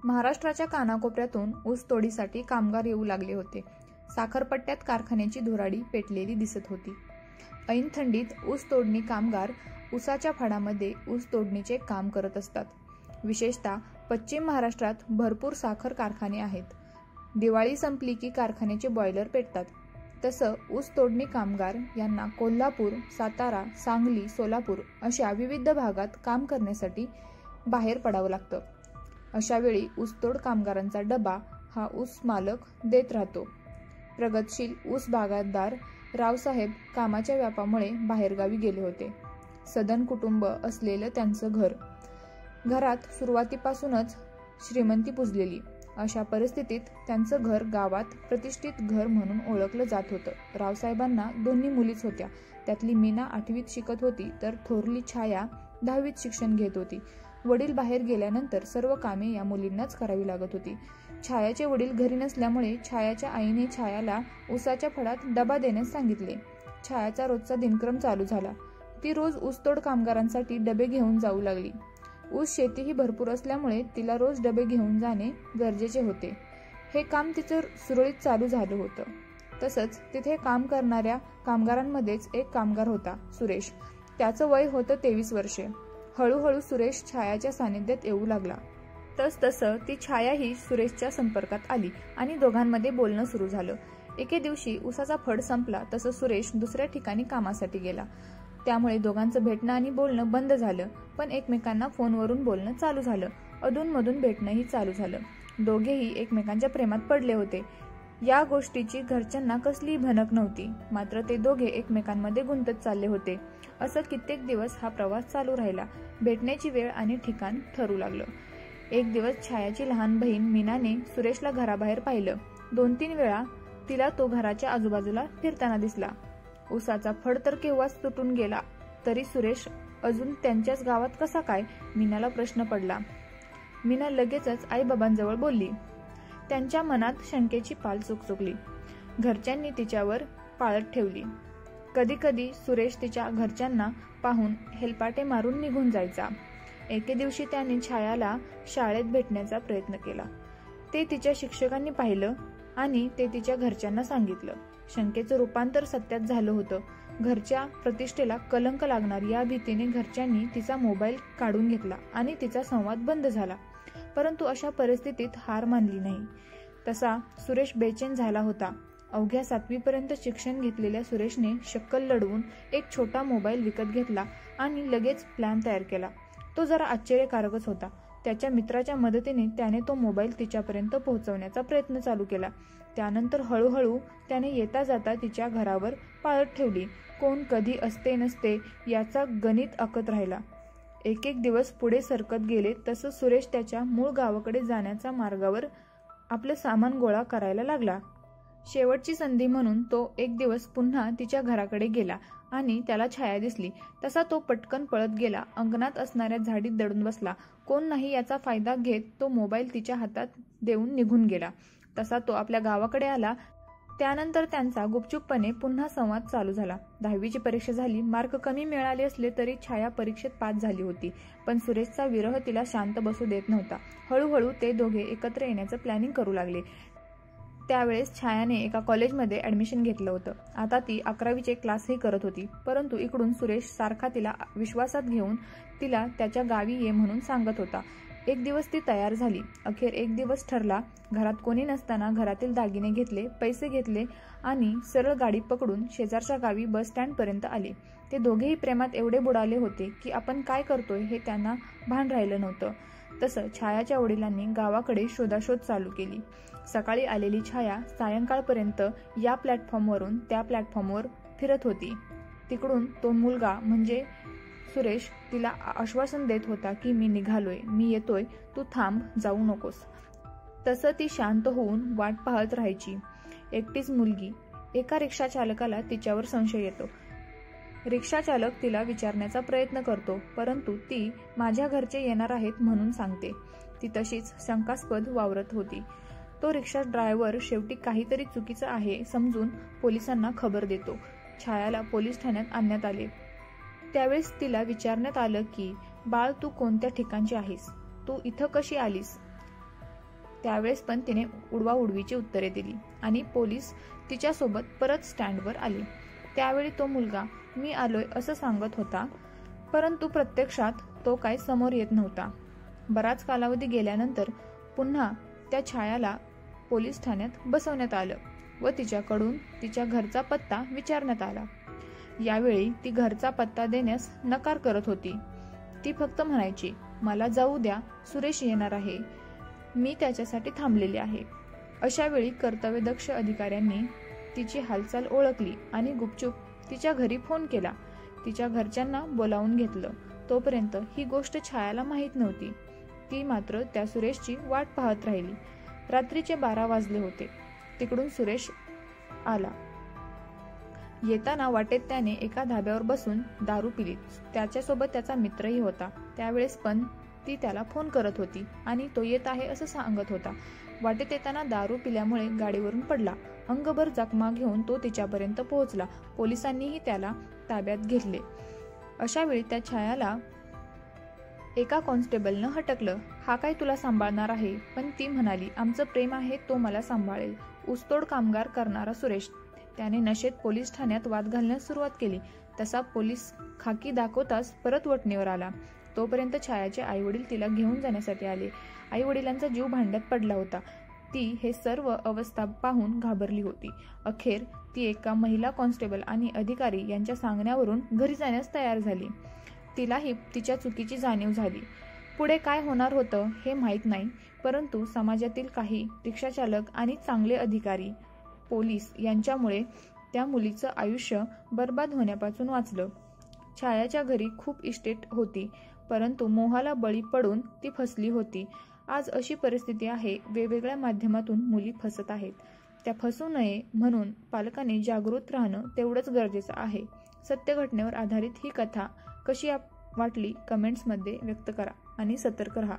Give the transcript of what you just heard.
महाराष्ट्राच्या कानाकोपऱ्यातून ऊस तोडीसाठी कामगार येऊ लागले होते. साखरपट्ट्यात कारखान्याची धुराडी पेटलेली दिसत होती. ऐन थंडीत ऊस तोडणी कामगार ऊसाच्या फडामध्ये ऊस तोडणीचे काम करत असतात. विशेषतः पश्चिम महाराष्ट्रात भरपूर साखर कारखाने आहेत. दिवाळी संपली की कारखान्याचे बॉयलर पेटतात. तसं ऊस तोडणी कामगार यांना कोल्हापूर, सातारा, सांगली, सोलापूर अशा विविध भागात काम करण्यासाठी बाहेर पडावं लागतं. अशावेळी ऊसतोड कामगारांचा डबा हा ऊस मालक देत राहतो. प्रगतशील ऊस बागायतदार रावसाहेब कामाच्या व्यापामुळे बाहेरगावी गेले होते. सदन कुटुंब असलेलं त्यांचं घरात सुरुवातीपासूनच श्रीमंती पुजलेली. अशा परिस्थितीत त्यांचं घर गावात प्रतिष्ठित घर म्हणून ओळखलं जात होतं. रावसाहेबांना दोन्ही मुलीच होत्या. त्यातली मीना 8वीत शिकत होती तर थोरली छाया 10वीत शिक्षण घेत होती. वडील बाहेर गेल्यानंतर सर्व कामे या मुलींनाच करावी लागत होती. छायाचे वडील घरी नसल्यामुळे छायाच्या आईने छायाला ऊसाच्या फडात डबा देण्यास सांगितले. छायाचा रोजचा दिनक्रम चालू झाला. ती रोज ऊसतोड कामगारांसाठी डबे घेऊन जाऊ लागली. ऊस शेतीही भरपूर असल्यामुळे तिला रोज डबे घेऊन जाणे गरजेचे होते. हे काम तिचं सुरळीत चालू झालं होतं. तसंच तिथे काम करणाऱ्या कामगारांमध्येच एक कामगार होता, सुरेश. त्याचं वय होतं 23 वर्षे. हळूहळू सुरेश छायाच्या सानिध्यात येऊ लागला. तसं ती छायाही सुरेशच्या संपर्कात आली आणि दोघांमध्ये बोलणं सुरू झालं. एके दिवशी ऊसाचा फड संपला तसं सुरेश दुसऱ्या ठिकाणी कामासाठी गेला. त्यामुळे दोघांचं भेटणं आणि बोलणं बंद झालं. पण एकमेकांना फोनवरून बोलणं चालू झालं. अधूनमधून भेटणंही चालू झालं. दोघेही एकमेकांच्या प्रेमात पडले होते. या गोष्टीची घरच्यांना कसलीही भनक नव्हती. मात्र ते दोघे एकमेकांमध्ये गुंतत चालले होते. असं कित्येक दिवस हा प्रवास चालू राहिला. भेटण्याची वेळ आणि ठिकाण ठरू लागलं. एक दिवस छायाची लहान बहीण मीनाने सुरेशला घराबाहेर पाहिलं. 2-3 वेळा तिला तो घराच्या आजूबाजूला फिरताना दिसला. ऊसाचा फड तर केव्हाच तुटून गेला तरी सुरेश अजून त्यांच्याच गावात कसा काय, मीनाला प्रश्न पडला. मीना लगेचच आईबाबांजवळ बोलली. त्यांच्या मनात शंकेची पाल चुकचुकली. घरच्यांनी तिच्यावर पाळत ठेवली. कधी कधी सुरेश तिच्या घरच्यांना पाहून हेलपाटे मारून निघून जायचा. एके दिवशी त्याने छायाला शाळेत भेटण्याचा प्रयत्न केला. ते तिच्या शिक्षकांनी पाहिलं आणि ते तिच्या घरच्यांना सांगितलं. शंकेचं रूपांतर सत्यात झालं होतं. घरच्या प्रतिष्ठेला कलंक लागणार या भीतीने घरच्यांनी तिचा मोबाईल काढून घेतला आणि तिचा संवाद बंद झाला. परंतु अशा परिस्थितीत हार मानली नाही. तसा सुरेश बेचैन झाला होता. अवघ्या 7वी पर्यंत शिक्षण घेतलेल्या सुरेशने शक्कल लढवून एक छोटा मोबाईल विकत घेतला आणि लगेच प्लॅन तयार केला. तो जरा आश्चर्यकारकच होता. त्याच्या मित्राच्या मदतीने त्याने तो मोबाईल तिच्यापर्यंत पोहोचवण्याचा प्रयत्न चालू केला. त्यानंतर हळूहळू त्याने येता जाता तिच्या घरावर पाळत ठेवली. कोण कधी असते नसते याचा गणित आखत राहिला. एक दिवस पुढे सरकत गेले तसं सुरेश त्याच्या मूळ गावाकडे जाण्याच्या मार्गावर आपलं सामान गोळा करायला लागला. शेवटची संधी म्हणून तो एक दिवस पुन्हा तिच्या घराकडे गेला आणि त्याला छाया दिसली. तसा तो पटकन पळत गेला. अंगणात असणाऱ्या झाडीत दडून बसला. कोण नाही याचा फायदा घेत तो मोबाईल तिच्या हातात देऊन निघून गेला. तसा तो आपल्या गावाकडे आला. त्यानंतर त्यांचा गुपचूपपणे पुन्हा संवाद चालू झाला. 10वीची परीक्षा झाली. मार्क कमी मिळाले असले तरी छाया परीक्षेत पास झाली होती. पण सुरेशचा विरह तिला शांत बसू देत नव्हता. हळूहळू ते दोघे एकत्र येण्याचं प्लॅनिंग करू लागले. त्यावेळेस छायाने एका कॉलेजमध्ये ॲडमिशन घेतलं होतं. आता ती 11वीचे क्लासही करत होती. परंतु इकडून सुरेश सारखा तिला विश्वासात घेऊन तिला त्याच्या गावी ये म्हणून सांगत होता. एक दिवस ती तयार झाली. अखेर एक दिवस ठरला. घरात कोणी नसताना घरातील दागिने घेतले, पैसे घेतले आणि सरळ गाडी पकडून शेजारच्या गावी बस स्टँडपर्यंत आले. ते दोघेही प्रेमात एवढे बुडाले होते की आपण काय करतोय हे त्यांना भान राहिलं नव्हतं. तसं छायाच्या वडिलांनी गावाकडे शोधाशोध चालू केली. सकाळी आलेली छाया सायंकाळपर्यंत या प्लॅटफॉर्मवरून त्या प्लॅटफॉर्मवर फिरत होती. तिकडून तो मुलगा म्हणजे सुरेश तिला आश्वासन देत होता की मी निघालोय, मी येतोय, तू थांब, जाऊ नकोस. तसं ती शांत होऊन वाट पाहत राहायची. एकटीच मुलगी. एका रिक्षा चालकाला तिच्यावर संशय येतो. रिक्षा चालक तिला विचारण्याचा प्रयत्न करतो, परंतु ती माझ्या घरचे येणार आहेत म्हणून सांगते. ती तशीच शंकास्पद वावरत होती. तो रिक्षा ड्रायव्हर शेवटी काहीतरी चुकीचं आहे समजून पोलिसांना खबर देतो. छायाला पोलीस ठाण्यात आणण्यात आले. त्यावेळेस तिला विचारण्यात आलं की बाळ, तू कोणत्या ठिकाणची आहेस? तू इथं कशी आलीस? त्यावेळेस पण तिने उडवाउडवीची उत्तरे दिली आणि पोलीस तिच्यासोबत परत स्टँडवर आले. त्यावेळी तो मुलगा मी आलोय असं सांगत होता, परंतु प्रत्यक्षात तो काय समोर येत नव्हता. बराच कालावधी गेल्यानंतर पुन्हा त्या छायाला पोलीस ठाण्यात बसवण्यात आलं व तिच्याकडून तिच्या घरचा पत्ता विचारण्यात आला. यावेळी ती घरचा पत्ता देण्यास नकार करत होती. ती फक्त म्हणायची, मला जाऊ द्या, सुरेश येणार आहे, मी त्याच्यासाठी थांबलेले आहे. अशा वेळी कर्तव्यदक्ष अधिकाऱ्यांनी तिची हालचाल ओळखली आणि गुपचूप तिच्या घरी फोन केला. तिच्या घरच्यांना बोलावून घेतलं. तोपर्यंत ही गोष्ट छायाला माहीत नव्हती. ती मात्र त्या सुरेशची वाट पाहत राहिली. रात्रीचे 12 वाजले होते. तिकडून सुरेश आला. येताना वाटेत त्याने एका धाब्यावर बसून दारू पिली. त्याच्यासोबत त्याचा मित्रही होता. त्यावेळेस पण ती त्याला फोन करत होती आणि तो येत आहे असं सांगत होता. वाटेत येताना दारू पिल्यामुळे गाडीवरून पडला. अंगभर जखमा घेऊन तो तिच्यापर्यंत पोहोचला. पोलिसांनीही त्याला ताब्यात घेतले. अशा वेळी त्या छायाला एका कॉन्स्टेबलनं हटकलं. हा काय तुला सांभाळणार आहे? पण ती म्हणाली, आमचं प्रेम आहे, तो मला सांभाळेल. ऊसतोड कामगार करणारा सुरेश. त्याने नशेत पोलीस ठाण्यात वाद घालण्यास सुरुवात केली. तसा पोलीस खाकी दाखवताच परत वटणीवर आला. तोपर्यंत छायाचे आईवडील तिला घेऊन जाण्यासाठी आले. आईवडिलांचा जीव भांड्यात पडला होता. ती हे सर्व अवस्था पाहून घाबरली होती. अखेर ती एका महिला कॉन्स्टेबल आणि अधिकारी यांच्या सांगण्यावरून घरी जाण्यास तयार झाली. तिलाही तिच्या चुकीची जाणीव झाली. पुढे काय होणार होतं हे माहीत नाही, परंतु समाजातील काही रिक्षाचालक आणि चांगले अधिकारी, पोलीस यांच्यामुळे त्या मुलीचं आयुष्य बर्बाद होण्यापासून वाचलं. छायाच्या घरी खूप इस्टेट होती, परंतु मोहाला बळी पडून ती फसली होती. आज अशी परिस्थिती आहे, वेगवेगळ्या माध्यमातून मुली फसत आहेत. त्या फसू नये म्हणून पालकांनी जागृत राहणं तेवढंच गरजेचं आहे. सत्य घटनेवर आधारित ही कथा कशी वाटली कमेंट्समध्ये व्यक्त करा आणि सतर्क राहा.